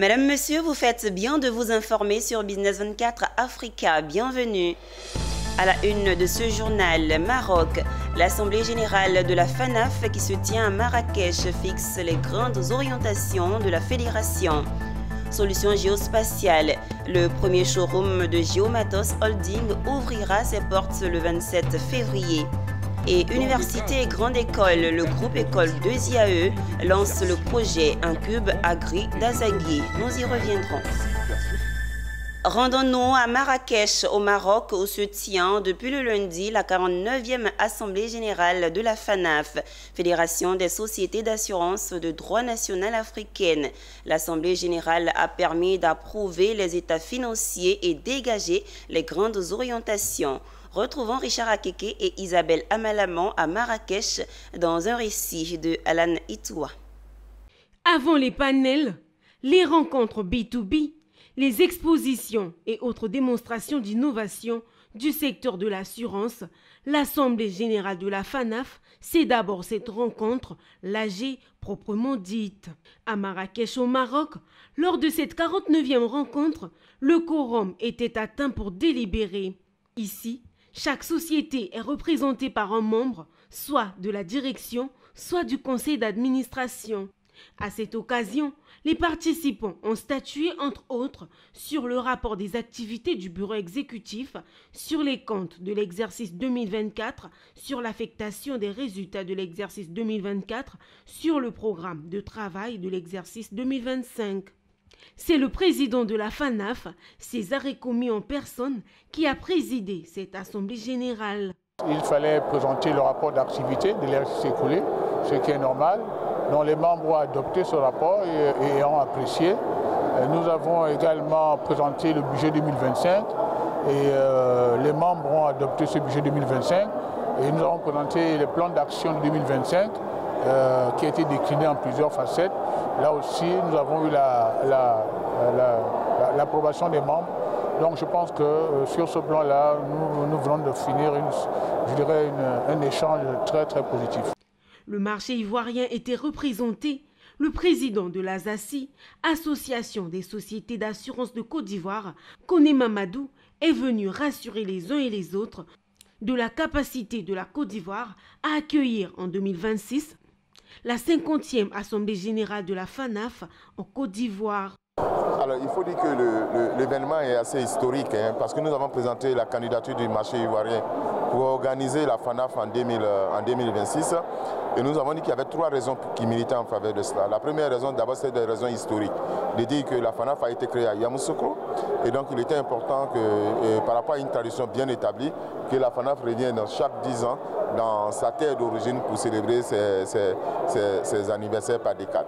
Madame, Monsieur, vous faites bien de vous informer sur Business 24 Africa. Bienvenue. À la une de ce journal, Maroc, l'Assemblée générale de la FANAF qui se tient à Marrakech fixe les grandes orientations de la fédération. Solutions géospatiales, le premier showroom de Geomatos Holding ouvrira ses portes le 27 février. Et Université et Grande École, le groupe École 2IAE lance le projet Incube Agri d'Azagui. Nous y reviendrons. Rendons-nous à Marrakech, au Maroc, où se tient depuis le lundi la 49e Assemblée générale de la FANAF, Fédération des sociétés d'assurance de droit national africaine. L'Assemblée générale a permis d'approuver les états financiers et dégager les grandes orientations. Retrouvons Richard Akeke et Isabelle Amalaman à Marrakech dans un récit de Alan Itoua. Avant les panels, les rencontres B2B, les expositions et autres démonstrations d'innovation du secteur de l'assurance, l'Assemblée générale de la FANAF, c'est d'abord cette rencontre, l'AG proprement dite. À Marrakech au Maroc, lors de cette 49e rencontre, le quorum était atteint pour délibérer. Ici, chaque société est représentée par un membre, soit de la direction, soit du conseil d'administration. À cette occasion, les participants ont statué entre autres sur le rapport des activités du bureau exécutif, sur les comptes de l'exercice 2024, sur l'affectation des résultats de l'exercice 2024, sur le programme de travail de l'exercice 2025. C'est le président de la FANAF, César Ekomi en personne, qui a présidé cette assemblée générale. Il fallait présenter le rapport d'activité de l'exercice écoulé, ce qui est normal, dont les membres ont adopté ce rapport et ont apprécié. Nous avons également présenté le budget 2025 et les membres ont adopté ce budget 2025 et nous avons présenté le plan d'action de 2025 qui a été décliné en plusieurs facettes. Là aussi, nous avons eu l'approbation des membres. Donc je pense que sur ce plan-là, nous venons de finir un échange très très positif. Le marché ivoirien était représenté. Le président de l'ASACI, Association des sociétés d'assurance de Côte d'Ivoire, Koné Mamadou, est venu rassurer les uns et les autres de la capacité de la Côte d'Ivoire à accueillir en 2026 la 50e Assemblée générale de la FANAF en Côte d'Ivoire. Alors, il faut dire que l'événement est assez historique parce que nous avons présenté la candidature du marché ivoirien pour organiser la FANAF en 2026. Et nous avons dit qu'il y avait trois raisons qui militaient en faveur de cela. La première raison, d'abord, c'est des raisons historiques. De dire que la FANAF a été créée à Yamoussoukro. Et donc, il était important que, par rapport à une tradition bien établie, que la FANAF revienne chaque 10 ans dans sa terre d'origine pour célébrer ses anniversaires par décade.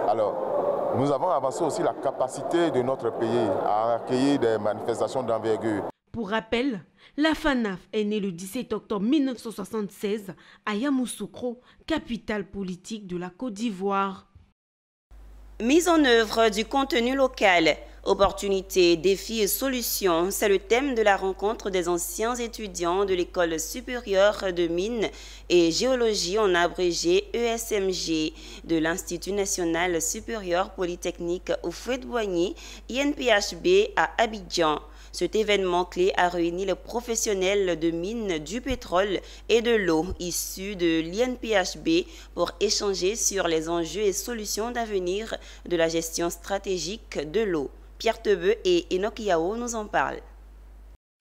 Alors, nous avons avancé aussi la capacité de notre pays à accueillir des manifestations d'envergure. Pour rappel, la FANAF est née le 17 octobre 1976 à Yamoussoukro, capitale politique de la Côte d'Ivoire. Mise en œuvre du contenu local, opportunités, défis et solutions, c'est le thème de la rencontre des anciens étudiants de l'École supérieure de mines et géologie en abrégé ESMG de l'Institut national supérieur polytechnique Houphouët-Boigny, INPHB à Abidjan. Cet événement clé a réuni les professionnels de mines du pétrole et de l'eau issus de l'INPHB pour échanger sur les enjeux et solutions d'avenir de la gestion stratégique de l'eau. Pierre Tebeu et Enoch Yao nous en parlent.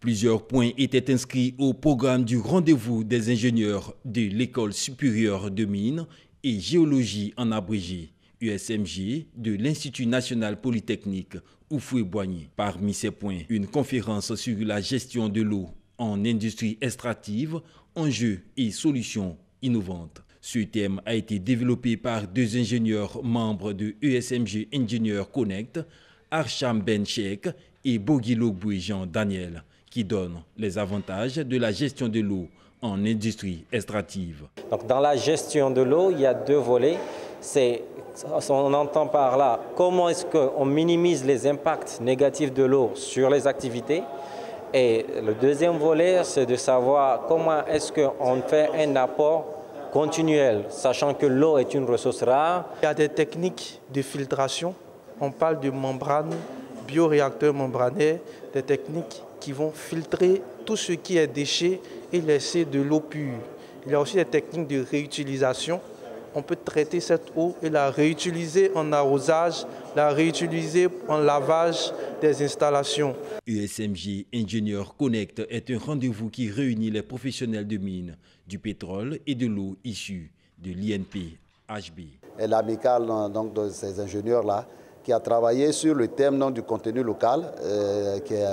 Plusieurs points étaient inscrits au programme du rendez-vous des ingénieurs de l'École supérieure de mines et géologie en abrégé, USMG, de l'Institut national polytechnique Houphouët-Boigny. Parmi ces points, une conférence sur la gestion de l'eau en industrie extractive, enjeux et solutions innovantes. Ce thème a été développé par deux ingénieurs membres de ESMG Engineer Connect, Archam Ben Cheikh et Bogilogboui Jean Daniel, qui donnent les avantages de la gestion de l'eau en industrie extractive. Donc, dans la gestion de l'eau, il y a deux volets. On entend par là comment est-ce qu'on minimise les impacts négatifs de l'eau sur les activités. Et le deuxième volet, c'est de savoir comment est-ce qu'on fait un apport continuel, sachant que l'eau est une ressource rare. Il y a des techniques de filtration On parle de membrane, bioréacteurs membranés, des techniques qui vont filtrer tout ce qui est déchets et laisser de l'eau pure. Il y a aussi des techniques de réutilisation. On peut traiter cette eau et la réutiliser en arrosage, la réutiliser en lavage des installations. USMG Ingénieur Connect est un rendez-vous qui réunit les professionnels de mines, du pétrole et de l'eau issus de l'INP-HB. L'amicale de ces ingénieurs-là qui a travaillé sur le thème du contenu local qui est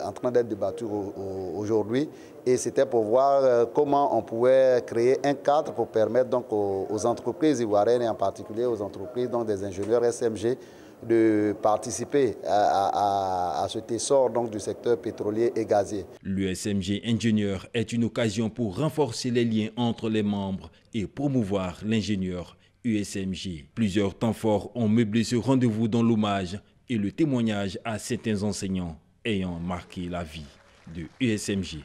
en train d'être débattu aujourd'hui. Et c'était pour voir comment on pouvait créer un cadre pour permettre donc aux entreprises ivoiriennes et en particulier aux entreprises des ingénieurs SMG de participer à cet essor du secteur pétrolier et gazier. L'USMG Ingénieur est une occasion pour renforcer les liens entre les membres et promouvoir l'ingénieur USMG. Plusieurs temps forts ont meublé ce rendez-vous dans l'hommage et le témoignage à certains enseignants ayant marqué la vie de USMG.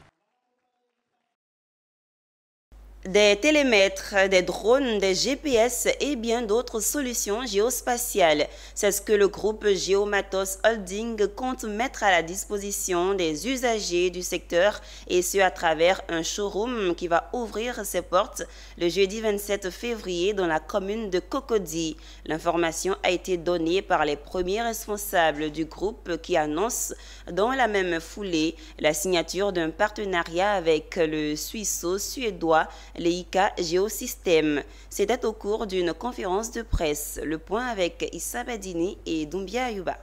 Des télémètres, des drones, des GPS et bien d'autres solutions géospatiales. C'est ce que le groupe Geomatos Holding compte mettre à la disposition des usagers du secteur et ce à travers un showroom qui va ouvrir ses portes le jeudi 27 février dans la commune de Cocody. L'information a été donnée par les premiers responsables du groupe qui annoncent dans la même foulée la signature d'un partenariat avec le suisseau-suédois Leica Geosystem. C'était au cours d'une conférence de presse. Le point avec Issa Badini et Doumbia Ayuba.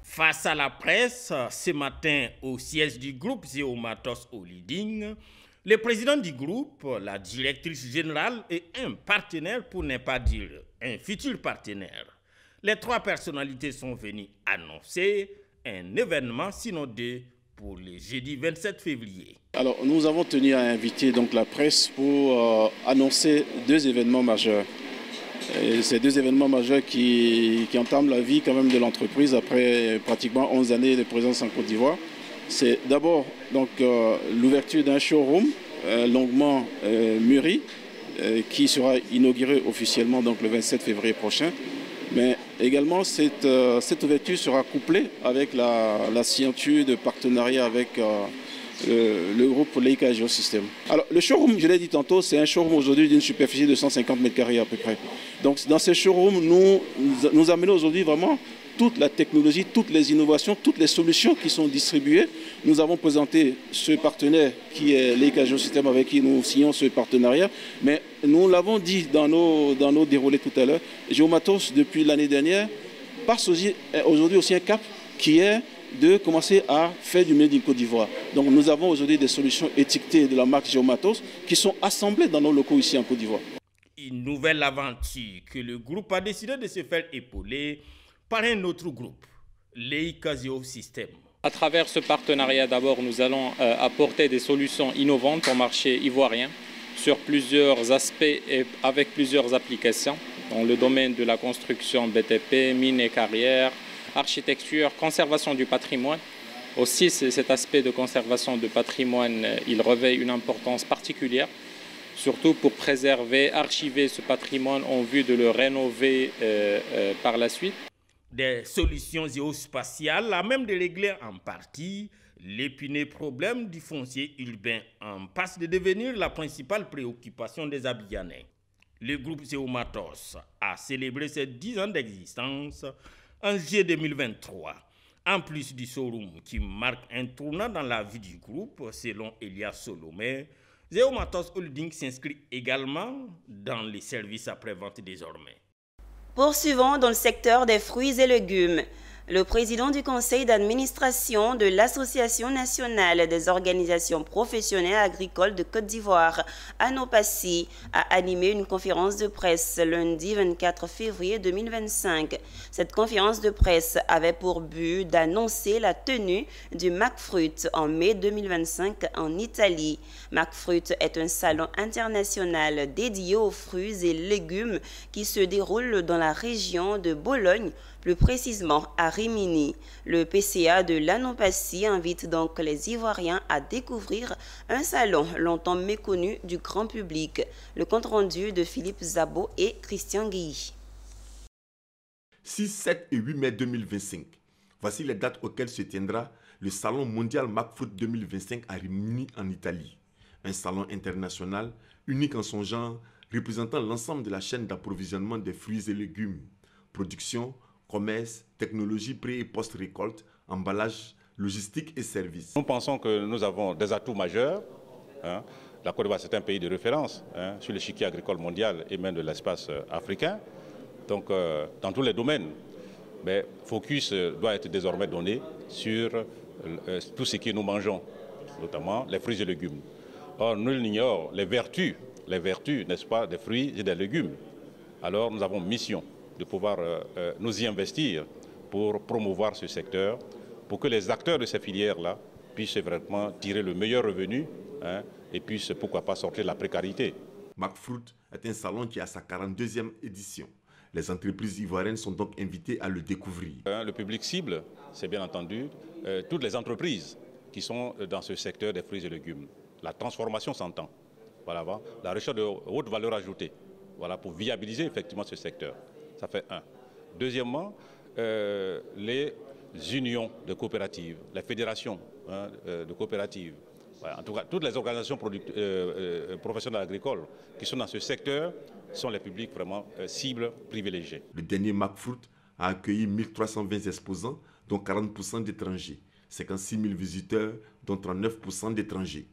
Face à la presse, ce matin au siège du groupe Geomatos Holding, le président du groupe, la directrice générale et un partenaire, pour ne pas dire un futur partenaire. Les trois personnalités sont venues annoncer un événement synodé pour le jeudi 27 février. Alors, nous avons tenu à inviter donc la presse pour annoncer deux événements majeurs. Et ces deux événements majeurs qui entament la vie quand même de l'entreprise après pratiquement 11 années de présence en Côte d'Ivoire. C'est d'abord donc l'ouverture d'un showroom longuement mûri qui sera inauguré officiellement donc le 27 février prochain. Mais également, cette ouverture sera couplée avec la signature de partenariat avec le groupe Leica Geosystem. Alors, le showroom, je l'ai dit tantôt, c'est un showroom aujourd'hui d'une superficie de 150 m² à peu près. Donc, dans ce showroom, nous amenons aujourd'hui vraiment toute la technologie, toutes les innovations, toutes les solutions qui sont distribuées. Nous avons présenté ce partenaire qui est Leica Geosystem avec qui nous signons ce partenariat. Mais nous l'avons dit dans nos déroulés tout à l'heure, Geomatos, depuis l'année dernière, passe aujourd'hui aussi un cap qui est de commencer à faire du Made in Côte d'Ivoire. Donc nous avons aujourd'hui des solutions étiquetées de la marque Geomatos qui sont assemblées dans nos locaux ici en Côte d'Ivoire. Une nouvelle aventure que le groupe a décidé de se faire épauler par un autre groupe, Leica Geosystem. À travers ce partenariat, d'abord, nous allons apporter des solutions innovantes au marché ivoirien sur plusieurs aspects et avec plusieurs applications dans le domaine de la construction BTP, mines et carrières, architecture, conservation du patrimoine. Aussi, cet aspect de conservation de patrimoine, il revêt une importance particulière, surtout pour préserver, archiver ce patrimoine en vue de le rénover par la suite. Des solutions géospatiales à même de régler en partie l'épineux problème du foncier urbain en passe de devenir la principale préoccupation des Abidjanais. Le groupe Geomatos a célébré ses 10 ans d'existence en juillet 2023. En plus du showroom qui marque un tournant dans la vie du groupe, selon Elias Solomé, Geomatos Holding s'inscrit également dans les services après-vente désormais. Poursuivons dans le secteur des fruits et légumes. Le président du conseil d'administration de l'Association nationale des organisations professionnelles agricoles de Côte d'Ivoire, Anopassi, a animé une conférence de presse lundi 24 février 2025. Cette conférence de presse avait pour but d'annoncer la tenue du MacFruit en mai 2025 en Italie. MacFruit est un salon international dédié aux fruits et légumes qui se déroule dans la région de Bologne, plus précisément à Rimini. Le PCA de l'Anopassi invite donc les Ivoiriens à découvrir un salon longtemps méconnu du grand public. Le compte-rendu de Philippe Zabo et Christian Guilly. 6, 7 et 8 mai 2025. Voici les dates auxquelles se tiendra le Salon mondial McFood 2025 à Rimini en Italie. Un salon international unique en son genre, représentant l'ensemble de la chaîne d'approvisionnement des fruits et légumes. Production, commerce, technologie pré- et post-récolte, emballage, logistique et services. Nous pensons que nous avons des atouts majeurs. La Côte d'Ivoire, c'est un pays de référence sur l'échiquier agricole mondial et même de l'espace africain. Donc, dans tous les domaines. Mais focus doit être désormais donné sur tout ce que nous mangeons, notamment les fruits et légumes. Or, nul n'ignore les vertus, n'est-ce pas, des fruits et des légumes. Alors, nous avons mission de pouvoir nous y investir pour promouvoir ce secteur, pour que les acteurs de ces filières-là puissent vraiment tirer le meilleur revenu et puissent, pourquoi pas, sortir de la précarité. McFruit est un salon qui a sa 42e édition. Les entreprises ivoiriennes sont donc invitées à le découvrir. Le public cible, c'est bien entendu toutes les entreprises qui sont dans ce secteur des fruits et légumes. La transformation s'entend. Voilà, la recherche de haute valeur ajoutée, voilà, pour viabiliser effectivement ce secteur. Ça fait un. Deuxièmement, les unions de coopératives, les fédérations de coopératives. Voilà, en tout cas, toutes les organisations professionnelles agricoles qui sont dans ce secteur sont les publics vraiment cibles privilégiés. Le dernier McFruit a accueilli 1320 exposants, dont 40% d'étrangers, 56 000 visiteurs, dont 39% d'étrangers.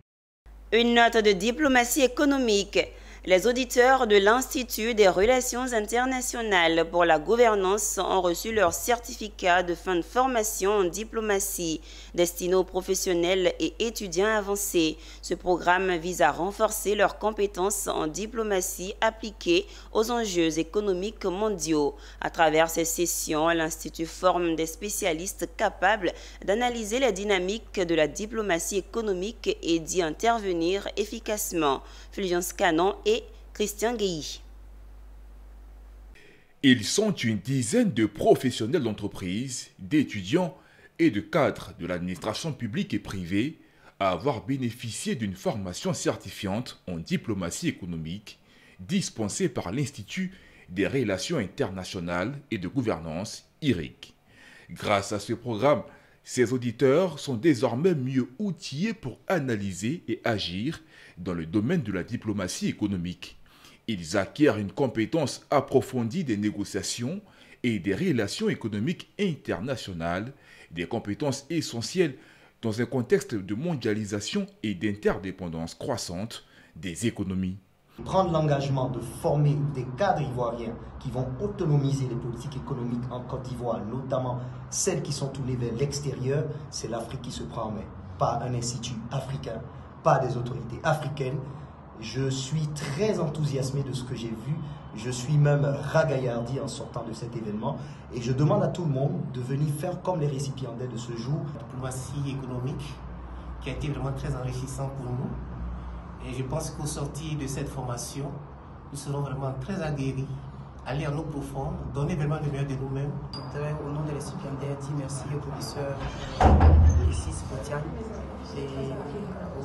Une note de diplomatie économique. Les auditeurs de l'Institut des relations internationales pour la gouvernance ont reçu leur certificat de fin de formation en diplomatie destiné aux professionnels et étudiants avancés. Ce programme vise à renforcer leurs compétences en diplomatie appliquée aux enjeux économiques mondiaux. À travers ces sessions, l'Institut forme des spécialistes capables d'analyser les dynamiques de la diplomatie économique et d'y intervenir efficacement. Fulgence Canon et Christian Guéhi. Ils sont une dizaine de professionnels d'entreprise, d'étudiants et de cadres de l'administration publique et privée à avoir bénéficié d'une formation certifiante en diplomatie économique dispensée par l'Institut des relations internationales et de gouvernance, IRIG. Grâce à ce programme, ces auditeurs sont désormais mieux outillés pour analyser et agir dans le domaine de la diplomatie économique. Ils acquièrent une compétence approfondie des négociations et des relations économiques internationales, des compétences essentielles dans un contexte de mondialisation et d'interdépendance croissante des économies. Prendre l'engagement de former des cadres ivoiriens qui vont autonomiser les politiques économiques en Côte d'Ivoire, notamment celles qui sont tournées vers l'extérieur, c'est l'Afrique qui se prend en main, pas un institut africain, pas des autorités africaines. Je suis très enthousiasmé de ce que j'ai vu, je suis même ragaillardi en sortant de cet événement et je demande à tout le monde de venir faire comme les récipiendaires de ce jour. La diplomatie économique qui a été vraiment très enrichissant pour nous. Et je pense qu'au sortir de cette formation, nous serons vraiment très aguerris, aller en eau profonde, donner vraiment le meilleur de nous-mêmes. Je voudrais, au nom des récipiendaires, dire merci au professeur Isis Botian et au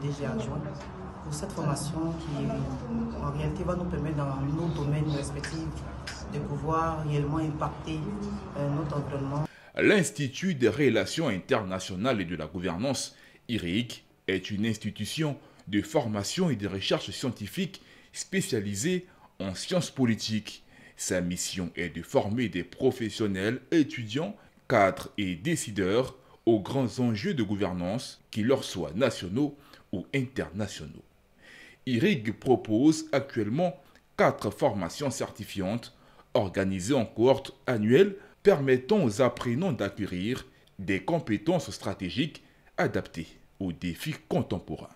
DG adjoint pour cette formation qui, en réalité, va nous permettre dans nos domaines respectifs de pouvoir réellement impacter notre environnement. L'Institut des relations internationales et de la gouvernance, IRIG, est une institution de formation et de recherche scientifique spécialisée en sciences politiques. Sa mission est de former des professionnels, étudiants, cadres et décideurs aux grands enjeux de gouvernance, qu'ils leur soient nationaux ou internationaux. IRIG propose actuellement 4 formations certifiantes organisées en cohortes annuelles permettant aux apprenants d'acquérir des compétences stratégiques adaptées aux défis contemporains.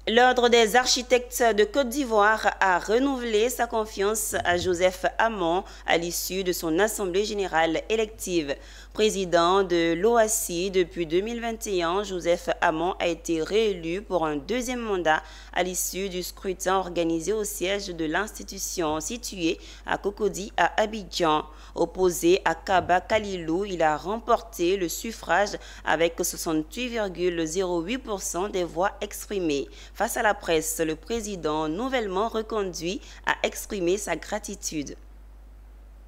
L'Ordre des architectes de Côte d'Ivoire a renouvelé sa confiance à Joseph Hamon à l'issue de son assemblée générale élective. Président de l'OACI depuis 2021, Joseph Hamon a été réélu pour un deuxième mandat à l'issue du scrutin organisé au siège de l'institution située à Cocody à Abidjan. Opposé à Kaba Kalilou, il a remporté le suffrage avec 68,08% des voix exprimées. Face à la presse, le président nouvellement reconduit a exprimé sa gratitude.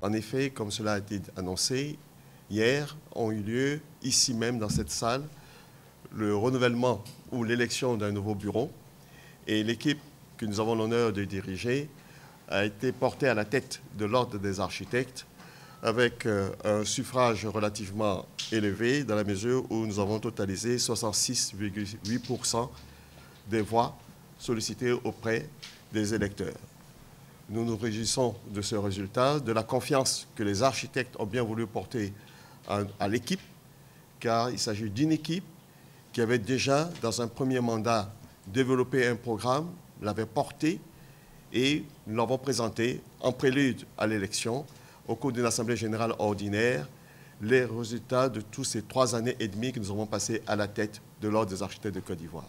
En effet, comme cela a été annoncé, hier ont eu lieu, ici même dans cette salle, le renouvellement ou l'élection d'un nouveau bureau. Et l'équipe que nous avons l'honneur de diriger a été portée à la tête de l'Ordre des architectes avec un suffrage relativement élevé dans la mesure où nous avons totalisé 66,8% des voix sollicitées auprès des électeurs. Nous nous réjouissons de ce résultat, de la confiance que les architectes ont bien voulu porter à l'équipe, car il s'agit d'une équipe qui avait déjà, dans un premier mandat, développé un programme, l'avait porté et nous l'avons présenté en prélude à l'élection au cours d'une assemblée générale ordinaire, les résultats de tous ces 3 années et demie que nous avons passées à la tête de l'Ordre des architectes de Côte d'Ivoire.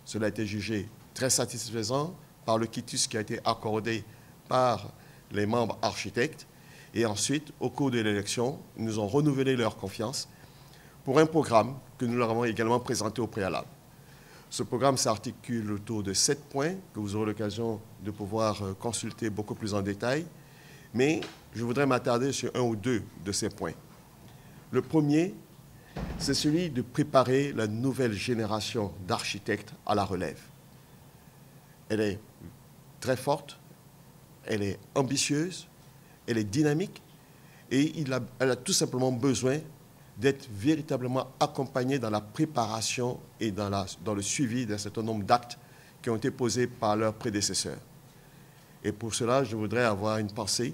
Cela a été jugé très satisfaisant par le quitus qui a été accordé par les membres architectes. Et ensuite, au cours de l'élection, ils nous ont renouvelé leur confiance pour un programme que nous leur avons également présenté au préalable. Ce programme s'articule autour de 7 points que vous aurez l'occasion de pouvoir consulter beaucoup plus en détail. Mais je voudrais m'attarder sur 1 ou 2 de ces points. Le premier, c'est celui de préparer la nouvelle génération d'architectes à la relève. Elle est très forte, elle est ambitieuse, elle est dynamique et elle a tout simplement besoin d'être véritablement accompagnée dans la préparation et dans le suivi d'un certain nombre d'actes qui ont été posés par leurs prédécesseurs. Et pour cela, je voudrais avoir une pensée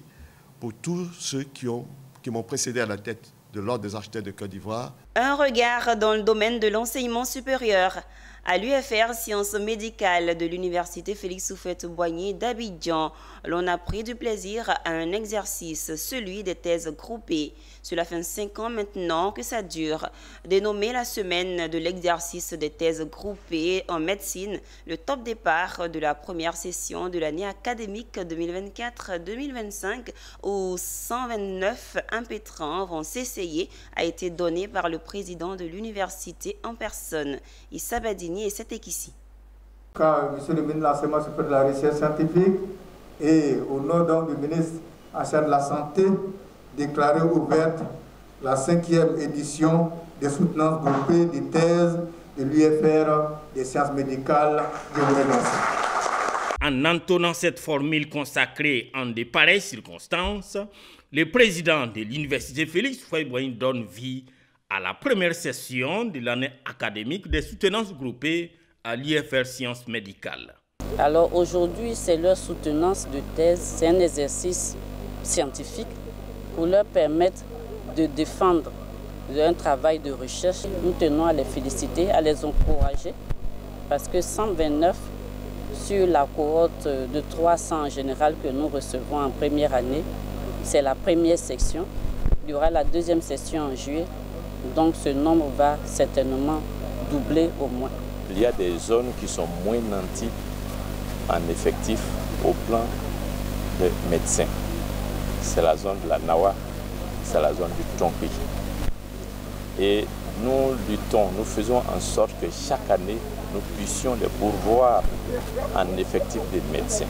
pour tous ceux qui m'ont précédé à la tête de l'Ordre des architectes de Côte d'Ivoire. Un regard dans le domaine de l'enseignement supérieur. À l'UFR Sciences médicales de l'Université Félix Houphouët-Boigny d'Abidjan, l'on a pris du plaisir à un exercice, celui des thèses groupées. Cela fait 5 ans maintenant que ça dure. Dénommé la semaine de l'exercice des thèses groupées en médecine, le top départ de la première session de l'année académique 2024-2025 où 129 impétrants vont s'essayer a été donné par le président de l'université en personne, Issa Badini, et c'était ici. Monsieur le ministre de l'Enseignement supérieur de la Recherche scientifique et au nom donc du ministre en charge de la Santé, déclarer ouverte la 5e édition des soutenances groupées des thèses de l'UFR des sciences médicales. Je vous remercie. En entonnant cette formule consacrée en de pareilles circonstances, le président de l'Université Félix Houphouët-Boigny donne vie à la première session de l'année académique des soutenances groupées à l'IFR Sciences médicales. Alors aujourd'hui, c'est leur soutenance de thèse, c'est un exercice scientifique pour leur permettre de défendre un travail de recherche. Nous tenons à les féliciter, à les encourager, parce que 129 sur la cohorte de 300 en général que nous recevons en première année, c'est la première section. Il y aura la 2e session en juillet. Donc ce nombre va certainement doubler au moins. Il y a des zones qui sont moins nanties en effectif au plan des médecins. C'est la zone de la Nawa, c'est la zone du Tonki. Et nous luttons, nous faisons en sorte que chaque année, nous puissions les pourvoir en effectif des médecins.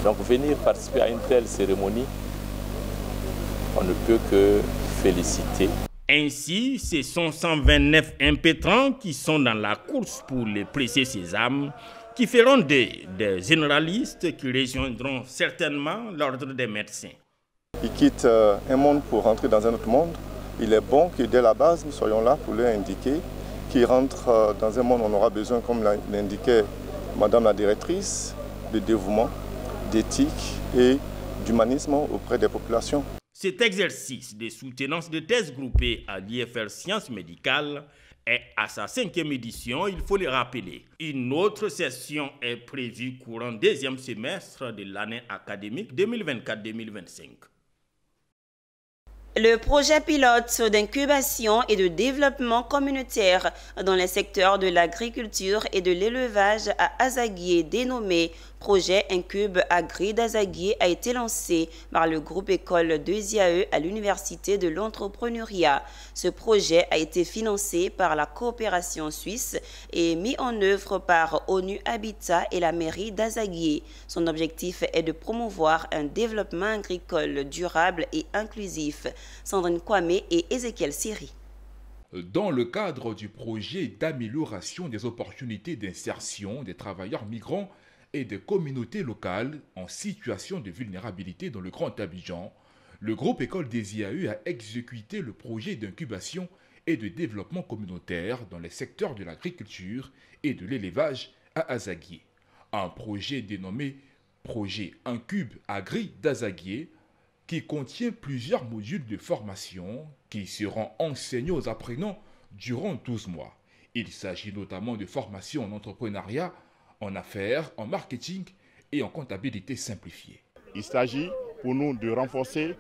Donc venir participer à une telle cérémonie, on ne peut que féliciter. Ainsi, ce sont 129 impétrants qui sont dans la course pour les précieux sésames, qui feront des généralistes qui rejoindront certainement l'ordre des médecins. Ils quittent un monde pour rentrer dans un autre monde. Il est bon que dès la base, nous soyons là pour leur indiquer qu'ils rentrent dans un monde où on aura besoin, comme l'indiquait Madame la directrice, de dévouement, d'éthique et d'humanisme auprès des populations. Cet exercice de soutenance de thèses groupées à l'IFR Sciences médicales est à sa 5e édition, il faut le rappeler. Une autre session est prévue courant 2e semestre de l'année académique 2024-2025. Le projet pilote d'incubation et de développement communautaire dans les secteurs de l'agriculture et de l'élevage à Azaguié, dénommé Projet Incube Agri d'Azaguié a été lancé par le groupe école 2IAE à l'Université de l'entrepreneuriat. Ce projet a été financé par la coopération suisse et mis en œuvre par ONU Habitat et la mairie d'Azaguié. Son objectif est de promouvoir un développement agricole durable et inclusif. Sandrine Kwame et Ezekiel Siri. Dans le cadre du projet d'amélioration des opportunités d'insertion des travailleurs migrants et des communautés locales en situation de vulnérabilité dans le Grand Abidjan, le groupe École des IAE a exécuté le projet d'incubation et de développement communautaire dans les secteurs de l'agriculture et de l'élevage à Azaguié. Un projet dénommé Projet Incube Agri d'Azaguié qui contient plusieurs modules de formation qui seront enseignés aux apprenants durant 12 mois. Il s'agit notamment de formation en entrepreneuriat, en affaires, en marketing et en comptabilité simplifiée. Il s'agit pour nous de renforcer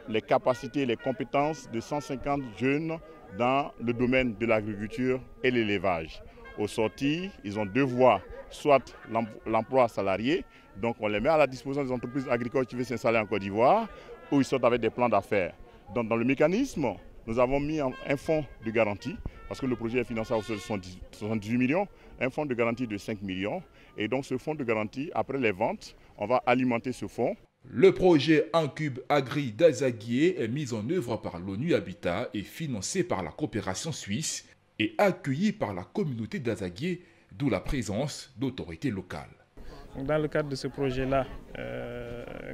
les capacités et les compétences de 150 jeunes dans le domaine de l'agriculture et l'élevage. Au sortir, ils ont deux voies, soit l'emploi salarié, donc on les met à la disposition des entreprises agricoles qui veulent s'installer en Côte d'Ivoire, ou ils sortent avec des plans d'affaires. Donc dans le mécanisme, nous avons mis un fonds de garantie, parce que le projet est financé à 78 millions, un fonds de garantie de 5 millions. Et donc ce fonds de garantie, après les ventes, on va alimenter ce fonds. Le projet Incube Agri d'Azaguié est mis en œuvre par l'ONU Habitat et financé par la coopération suisse et accueilli par la communauté d'Azaguié, d'où la présence d'autorités locales. Dans le cadre de ce projet-là,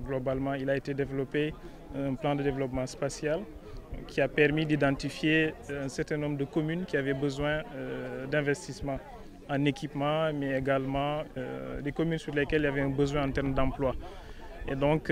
globalement, il a été développé un plan de développement spatial qui a permis d'identifier un certain nombre de communes qui avaient besoin d'investissement en équipement, mais également des communes sur lesquelles il y avait un besoin en termes d'emploi. Et donc,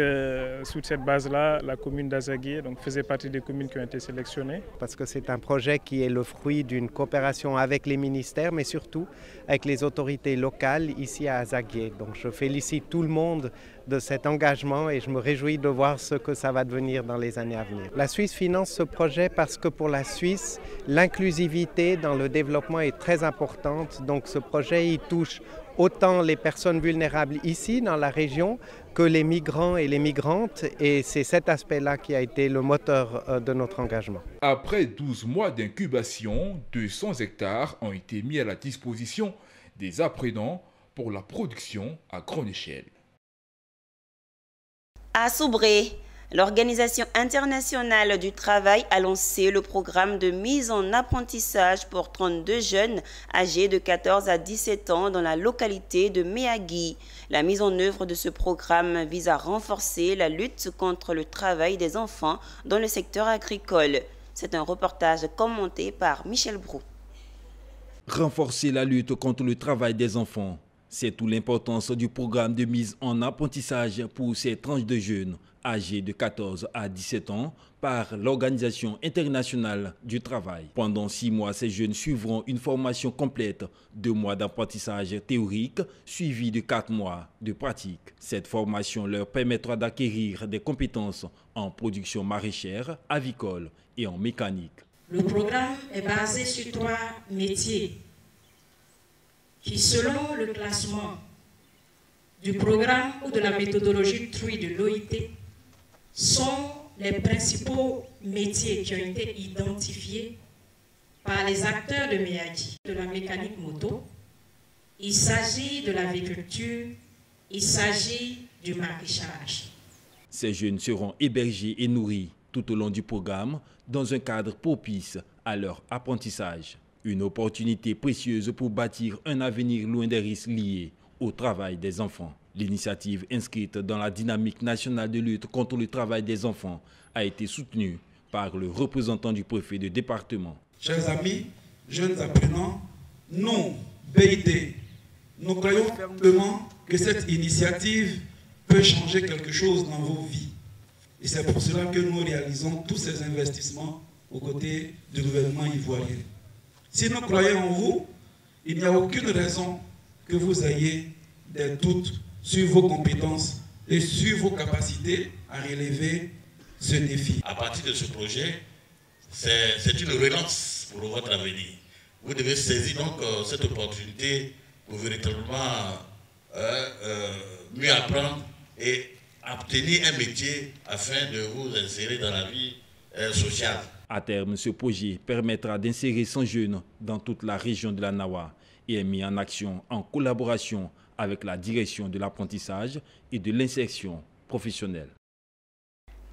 sur cette base-là, la commune d'Azaguié faisait partie des communes qui ont été sélectionnées. Parce que c'est un projet qui est le fruit d'une coopération avec les ministères, mais surtout avec les autorités locales ici à Azaguié. Donc je félicite tout le monde de cet engagement et je me réjouis de voir ce que ça va devenir dans les années à venir. La Suisse finance ce projet parce que pour la Suisse, l'inclusivité dans le développement est très importante. Donc ce projet, il touche autant les personnes vulnérables ici dans la région que les migrants et les migrantes, et c'est cet aspect-là qui a été le moteur de notre engagement. Après 12 mois d'incubation, 200 hectares ont été mis à la disposition des apprenants pour la production à grande échelle. À Soubré, l'Organisation internationale du travail a lancé le programme de mise en apprentissage pour 32 jeunes âgés de 14 à 17 ans dans la localité de Méagui. La mise en œuvre de ce programme vise à renforcer la lutte contre le travail des enfants dans le secteur agricole. C'est un reportage commenté par Michel Brou. Renforcer la lutte contre le travail des enfants, c'est toute l'importance du programme de mise en apprentissage pour ces tranches de jeunes âgés de 14 à 17 ans par l'Organisation internationale du travail. Pendant 6 mois, ces jeunes suivront une formation complète, 2 mois d'apprentissage théorique suivi de 4 mois de pratique. Cette formation leur permettra d'acquérir des compétences en production maraîchère, avicole et en mécanique. Le programme est basé sur 3 métiers qui, selon le classement du programme ou de la méthodologie TRUI de l'OIT, sont les principaux métiers qui ont été identifiés par les acteurs de Méagui. De la mécanique moto, il s'agit de l'agriculture, il s'agit du maraîchage. Ces jeunes seront hébergés et nourris tout au long du programme dans un cadre propice à leur apprentissage. Une opportunité précieuse pour bâtir un avenir loin des risques liés au travail des enfants. L'initiative inscrite dans la dynamique nationale de lutte contre le travail des enfants a été soutenue par le représentant du préfet de département. Chers amis, jeunes apprenants, nous, BID, nous croyons fermement que cette initiative peut changer quelque chose dans vos vies. Et c'est pour cela que nous réalisons tous ces investissements aux côtés du gouvernement ivoirien. Si nous croyons en vous, il n'y a aucune raison que vous ayez des doutes sur vos compétences et sur vos capacités à relever ce défi. À partir de ce projet, c'est une relance pour votre avenir. Vous devez saisir donc cette opportunité pour véritablement mieux apprendre et obtenir un métier afin de vous insérer dans la vie sociale. À terme, ce projet permettra d'insérer 100 jeunes dans toute la région de la Nawa et est mis en action en collaboration avec la direction de l'apprentissage et de l'insertion professionnelle.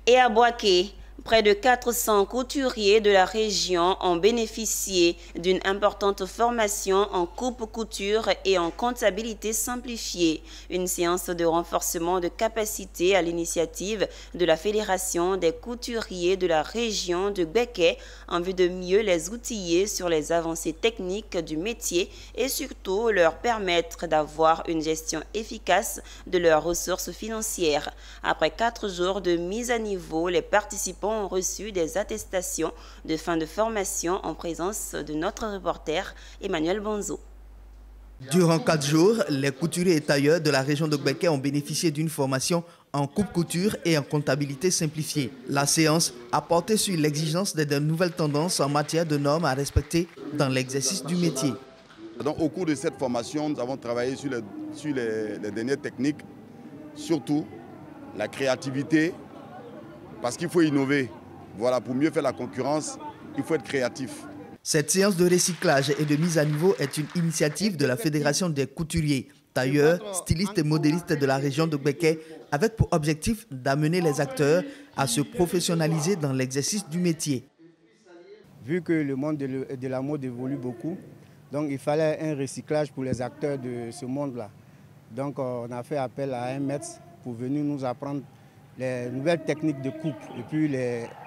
Et à Boaké, près de 400 couturiers de la région ont bénéficié d'une importante formation en coupe-couture et en comptabilité simplifiée. Une séance de renforcement de capacité à l'initiative de la Fédération des couturiers de la région de Gbeke en vue de mieux les outiller sur les avancées techniques du métier et surtout leur permettre d'avoir une gestion efficace de leurs ressources financières. Après 4 jours de mise à niveau, les participants ont reçu des attestations de fin de formation en présence de notre reporter Emmanuel Bonzo. Durant 4 jours, les couturiers et tailleurs de la région de Gbeke ont bénéficié d'une formation en coupe-couture et en comptabilité simplifiée. La séance a porté sur l'exigence de nouvelles tendances en matière de normes à respecter dans l'exercice du métier. Donc, au cours de cette formation, nous avons travaillé sur les dernières techniques, surtout la créativité, parce qu'il faut innover. Voilà, pour mieux faire la concurrence, il faut être créatif. Cette séance de recyclage et de mise à niveau est une initiative de la Fédération des couturiers, tailleurs, stylistes et modélistes de la région de Gbeke, avec pour objectif d'amener les acteurs à se professionnaliser dans l'exercice du métier. Vu que le monde de la mode évolue beaucoup, donc il fallait un recyclage pour les acteurs de ce monde-là. Donc on a fait appel à un maître pour venir nous apprendre les nouvelles techniques de coupe et puis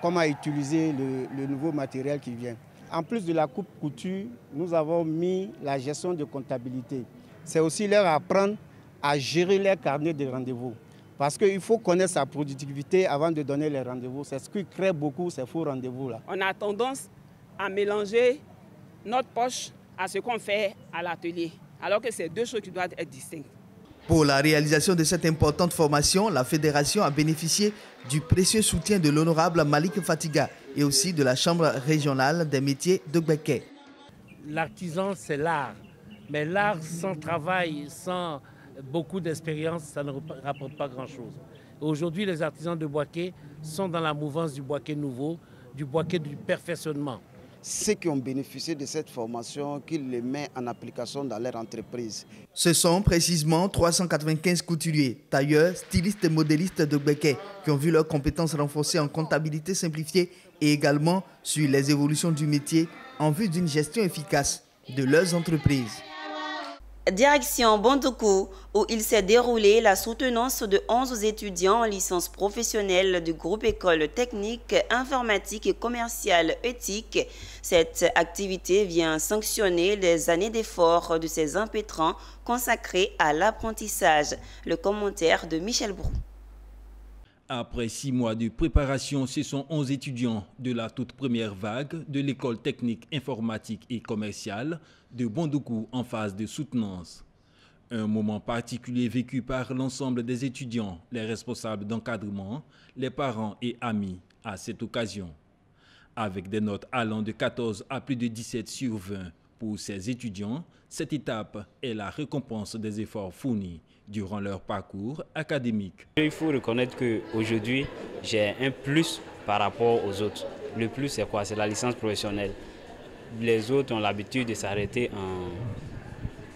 comment utiliser le nouveau matériel qui vient. En plus de la coupe-couture, nous avons mis la gestion de comptabilité. C'est aussi leur apprendre à gérer les carnets de rendez-vous. Parce qu'il faut connaître sa productivité avant de donner les rendez-vous. C'est ce qui crée beaucoup ces faux rendez-vous-là. On a tendance à mélanger notre poche à ce qu'on fait à l'atelier, alors que c'est deux choses qui doivent être distinctes. Pour la réalisation de cette importante formation, la Fédération a bénéficié du précieux soutien de l'honorable Malik Fatiga et aussi de la Chambre régionale des métiers de Gbeke. L'artisan, c'est l'art. Mais l'art sans travail, sans beaucoup d'expérience, ça ne rapporte pas grand-chose. Aujourd'hui, les artisans de Boaké sont dans la mouvance du Boaké nouveau, du Boaké du perfectionnement. Ceux qui ont bénéficié de cette formation, qu'ils les mettent en application dans leur entreprise. Ce sont précisément 395 couturiers, tailleurs, stylistes et modélistes de Gbeke qui ont vu leurs compétences renforcées en comptabilité simplifiée et également sur les évolutions du métier en vue d'une gestion efficace de leurs entreprises. Direction Bondoukou, où il s'est déroulé la soutenance de 11 étudiants en licence professionnelle du groupe École technique, informatique et commerciale éthique. Cette activité vient sanctionner les années d'efforts de ces impétrants consacrés à l'apprentissage. Le commentaire de Michel Brou. Après 6 mois de préparation, ce sont 11 étudiants de la toute première vague de l'école technique informatique et commerciale de Bondoukou en phase de soutenance. Un moment particulier vécu par l'ensemble des étudiants, les responsables d'encadrement, les parents et amis à cette occasion. Avec des notes allant de 14 à plus de 17 sur 20 pour ces étudiants, cette étape est la récompense des efforts fournis durant leur parcours académique. Il faut reconnaître qu'aujourd'hui, j'ai un plus par rapport aux autres. Le plus, c'est quoi? C'est la licence professionnelle. Les autres ont l'habitude de s'arrêter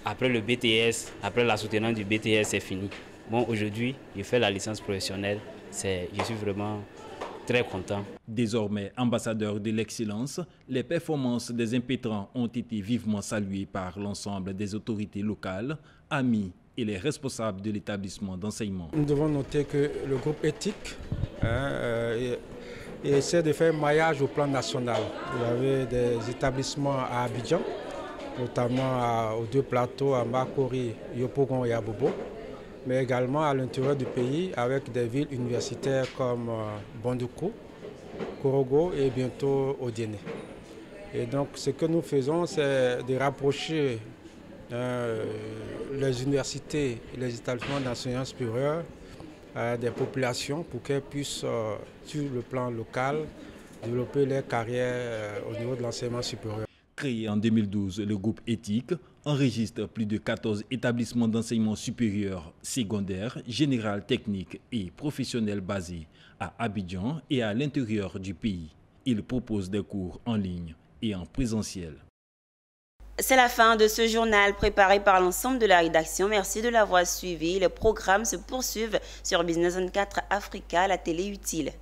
après le BTS, après la soutenance du BTS, c'est fini. Bon, aujourd'hui, je fais la licence professionnelle. Je suis vraiment très content. Désormais ambassadeurs de l'excellence, les performances des impétrants ont été vivement saluées par l'ensemble des autorités locales, amis et les responsables de l'établissement d'enseignement. Nous devons noter que le groupe éthique essaie de faire un maillage au plan national. Il y avait des établissements à Abidjan, notamment aux 2 plateaux, à Makori, Yopougon et Abobo, mais également à l'intérieur du pays avec des villes universitaires comme Bondoukou, Korogo et bientôt Odiéné. Et donc ce que nous faisons, c'est de rapprocher les universités et les établissements d'enseignement supérieur des populations pour qu'elles puissent, sur le plan local, développer leur carrière au niveau de l'enseignement supérieur. Créé en 2012, le groupe éthique enregistre plus de 14 établissements d'enseignement supérieur, secondaire, général, technique et professionnel basés à Abidjan et à l'intérieur du pays. Il propose des cours en ligne et en présentiel. C'est la fin de ce journal préparé par l'ensemble de la rédaction. Merci de l'avoir suivi. Les programmes se poursuivent sur Business 24 Africa, la télé utile.